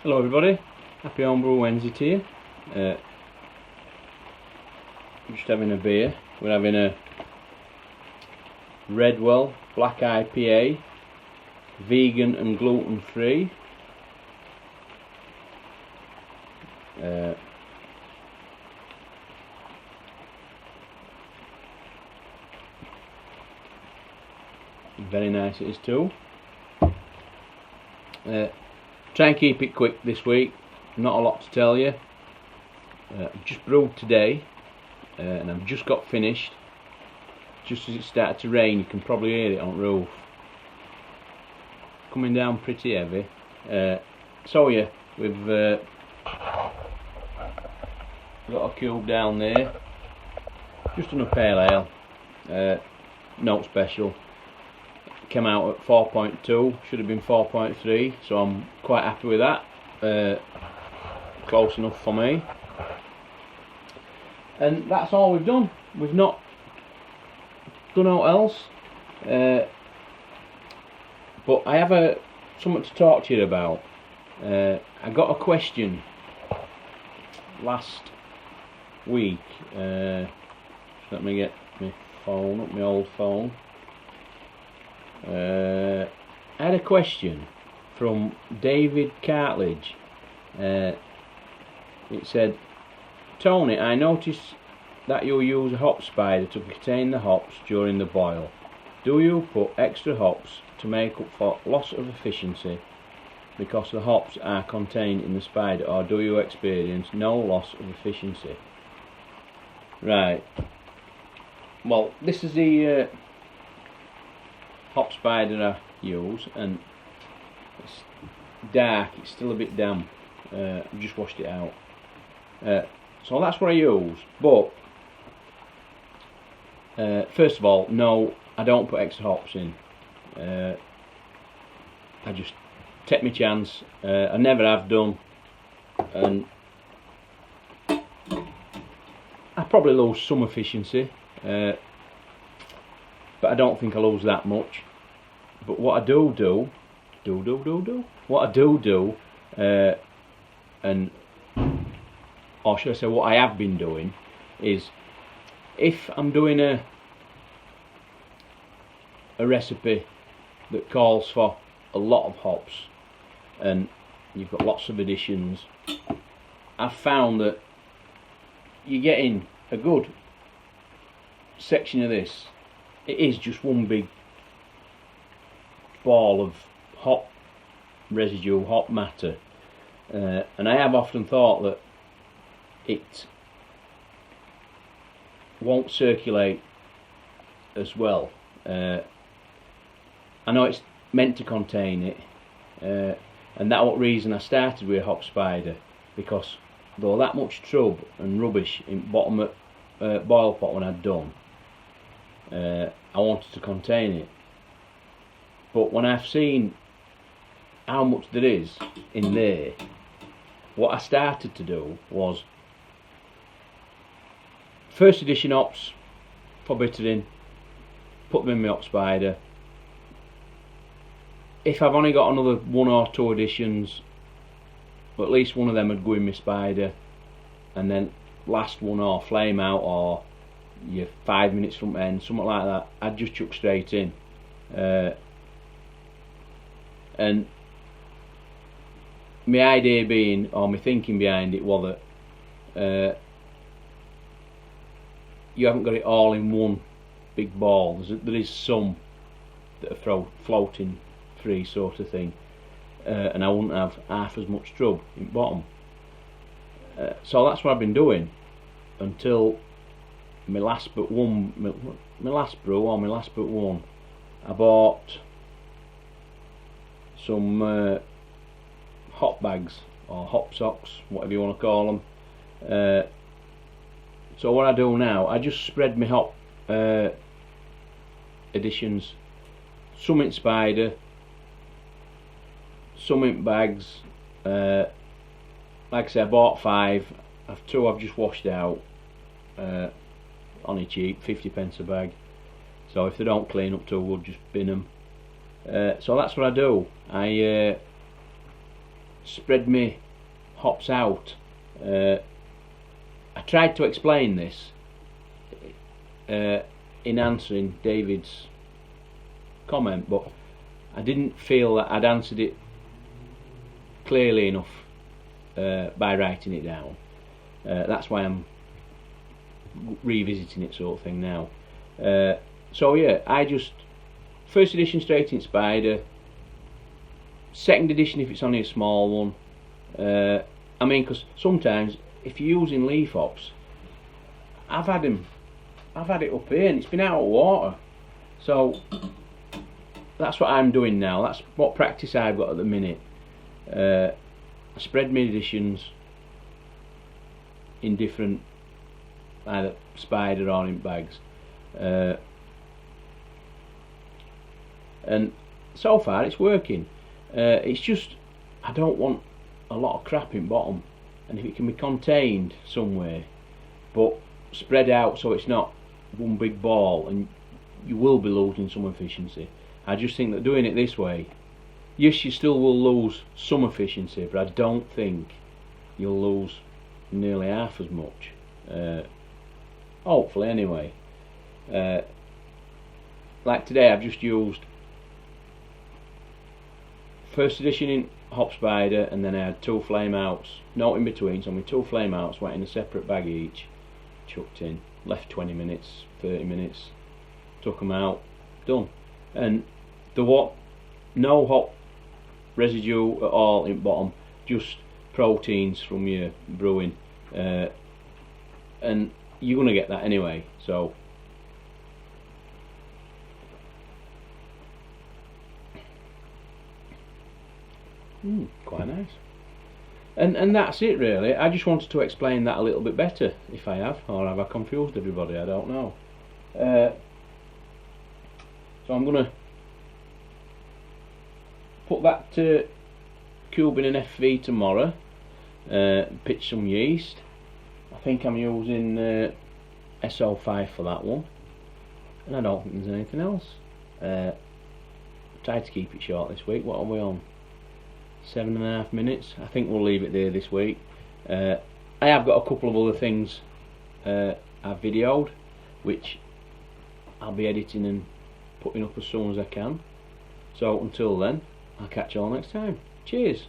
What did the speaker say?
Hello everybody, happy Homebrew Wednesday to you. Just having a beer. We're having a Redwell Black IPA, vegan and gluten free. Very nice it is too. Try and keep it quick this week, not a lot to tell you. I've just brewed today and I've just got finished. Just as it started to rain, you can probably hear it on the roof. Coming down pretty heavy. So yeah, we've got a cube down there. Just on a pale ale. Not special. Came out at 4.2, should have been 4.3, so I'm quite happy with that. Close enough for me. And that's all we've done. We've not done anything else. But I have something to talk to you about. I got a question last week. Let me get my phone up, my old phone. I had a question from David Cartledge. It said, Tony, I noticed that you use a hop spider to contain the hops during the boil. Do you put extra hops to make up for loss of efficiency because the hops are contained in the spider, or do you experience no loss of efficiency? Right. Well, this is the hop spider I use, and it's dark, it's still a bit damp. I've just washed it out. So that's what I use, but first of all, no, I don't put extra hops in. I just take my chance. I never have done, and I probably lose some efficiency, but I don't think I lose that much. But what I do, and or should I say what I have been doing, is if I'm doing a recipe that calls for a lot of hops and you've got lots of additions, I've found that you're getting a good section of this. It is just one big ball of hop residue, hop matter, and I have often thought that it won't circulate as well. I know it's meant to contain it, and that's what reason I started with a hop spider, because though that much trub and rubbish in bottom of boil pot when I'd done, I wanted to contain it. But when I've seen how much there is in there, what I started to do was first edition hops for bittering, put them in my hop spider. If I've only got another one or two editions, at least one of them would go in my spider, and then last one, or flame out, or you're 5 minutes from end, something like that, I'd just chuck straight in. And my idea being, or my thinking behind it, was that you haven't got it all in one big ball. There is some that are floating free sort of thing, and I wouldn't have half as much trub in bottom. So that's what I've been doing until my last but one, my last brew, or my last but one. I bought some hop bags, or hop socks, whatever you want to call them. So what I do now, I just spread my hop additions, some in spider, some in bags. Like I said, I bought 5. Two I've just washed out, on a cheap, 50p a bag. So if they don't clean up too, we'll just bin them. So that's what I do. I spread me hops out. I tried to explain this in answering David's comment, but I didn't feel that I'd answered it clearly enough by writing it down. That's why I'm revisiting it, sort of thing, now. So yeah, I just first edition straight in spider, second edition if it's only a small one. I mean, because sometimes if you're using leaf hops, I've had it up here and it's been out of water, so that's what I'm doing now. That's what practice I've got at the minute. I spread mid editions in different either spider or in bags, and so far it's working. It's just I don't want a lot of crap in bottom, and if it can be contained somewhere but spread out so it's not one big ball, and you will be losing some efficiency. I just think that doing it this way, yes, you still will lose some efficiency, but I don't think you'll lose nearly half as much, hopefully anyway. Like today I've just used first edition in hop spider, and then I had 2 flame outs, no in between, so my 2 flame outs went in a separate bag each, chucked in, left 20 minutes, 30 minutes, took them out, done. And there was no hop residue at all in bottom, just proteins from your brewing, and you're going to get that anyway, so quite nice. And that's it really. I just wanted to explain that a little bit better, if I have, or have I confused everybody, I don't know. So I'm going to put that cube in an FV tomorrow, pitch some yeast. I think I'm using SO5 for that one, and I don't think there's anything else. Tried to keep it short this week. What are we on? 7.5 minutes. I think we'll leave it there this week. I have got a couple of other things I've videoed, which I'll be editing and putting up as soon as I can. So until then, I'll catch you all next time. Cheers.